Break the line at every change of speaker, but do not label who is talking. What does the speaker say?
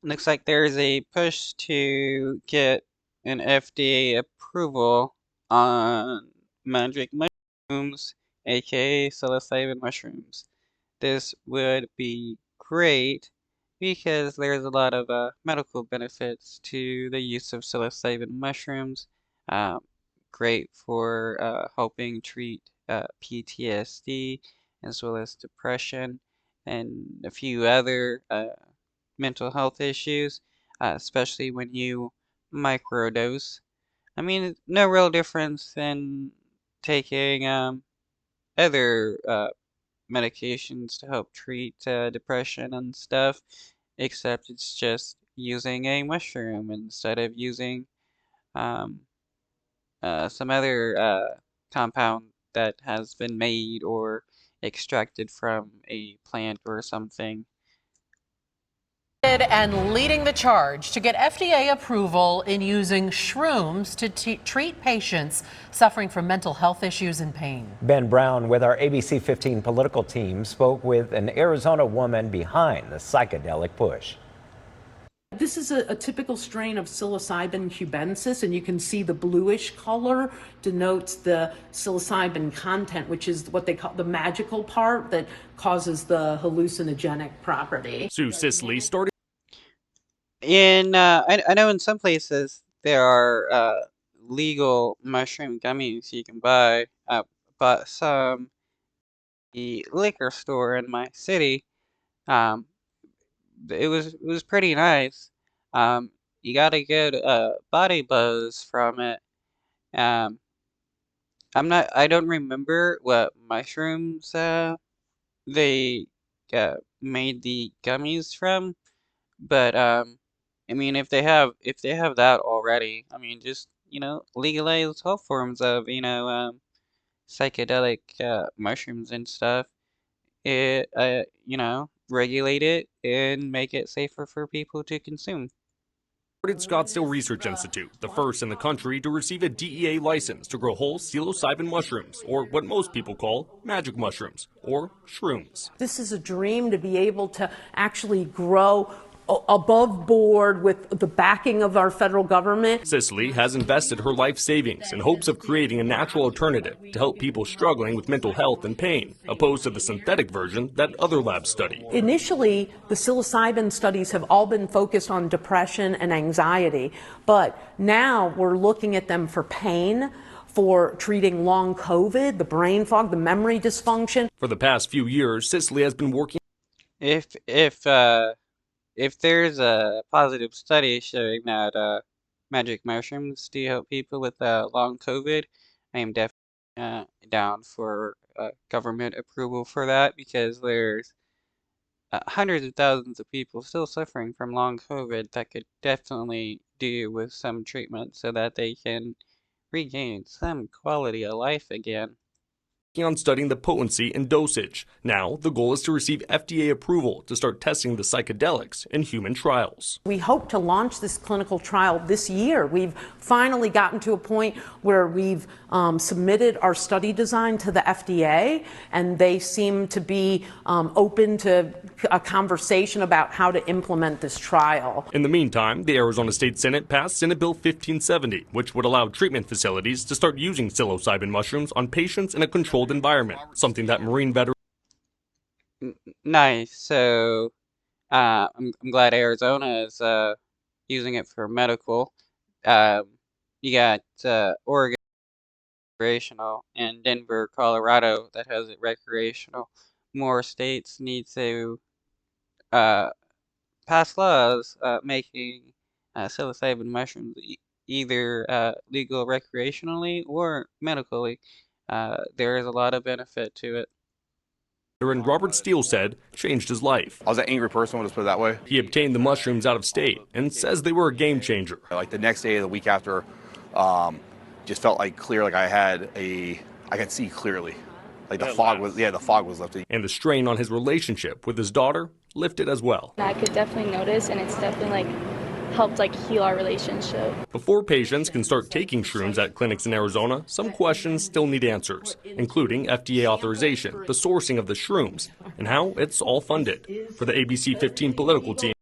looks like there's a push to get an FDA approval on magic mushrooms, aka psilocybin mushrooms. This would be great because there's a lot of medical benefits to the use of psilocybin mushrooms. Um, Great for helping treat PTSD as well as depression and a few other mental health issues, especially when you microdose. I mean, no real difference than taking other medications to help treat depression and stuff, except it's just using a mushroom instead of using um, some other compound that has been made or extracted from a plant or something.
And leading the charge to get FDA approval in using shrooms to treat patients suffering from mental health issues and pain.
Ben Brown with our ABC 15 political team spoke with an Arizona woman behind the psychedelic push.
This is a typical strain of psilocybin cubensis, and you can see the bluish color denotes the psilocybin content, which is what they call the magical part that causes the hallucinogenic property.
Sue Sisley started.
I know in some places there are legal mushroom gummies you can buy, but the liquor store in my city, um, it was pretty nice. You got a good body buzz from it. Um, I don't remember what mushrooms they made the gummies from, but I mean if they have that already, I mean just legalize all forms of psychedelic mushrooms and stuff. It regulate it and make it safer for people to consume.
Scottsdale Research Institute, the first in the country to receive a DEA license to grow whole psilocybin mushrooms, or what most people call magic mushrooms, or shrooms.
This is a dream to be able to actually grow above board with the backing of our federal government.
Sisley has invested her life savings in hopes of creating a natural alternative to help people struggling with mental health and pain, opposed to the synthetic version that other labs study.
Initially, the psilocybin studies have all been focused on depression and anxiety, but now we're looking at them for pain, for treating long COVID, the brain fog, the memory dysfunction.
For the past few years, Sisley has been working.
If there's a positive study showing that magic mushrooms do help people with long COVID, I am definitely down for government approval for that because there's hundreds of thousands of people still suffering from long COVID that could definitely do with some treatment so that they can regain some quality of life again.
On studying the potency and dosage. Now, the goal is to receive FDA approval to start testing the psychedelics in human trials.
We hope to launch this clinical trial this year. We've finally gotten to a point where we've submitted our study design to the FDA, and they seem to be open to a conversation about how to implement this trial.
In the meantime, the Arizona State Senate passed Senate Bill 1570, which would allow treatment facilities to start using psilocybin mushrooms on patients in a controlled environment, something that Marine veterans.
Nice. So I'm glad Arizona is using it for medical. You got Oregon recreational and Denver, Colorado that has it recreational. More states need to pass laws making psilocybin mushrooms either legal recreationally or medically. There is a lot of benefit to it.
And Robert Steele said changed his life.
I was an angry person, we'll just put it that way.
He obtained the mushrooms out of state and says they were a game changer.
Like the next day, the week after, just felt like clear, like I could see clearly. Like the fog was lifting.
And the strain on his relationship with his daughter lifted as well.
I could definitely notice, and it's definitely helped heal our relationship.
Before patients can start taking shrooms at clinics in Arizona, some questions still need answers, including FDA authorization, the sourcing of the shrooms, and how it's all funded. For the ABC 15 political team,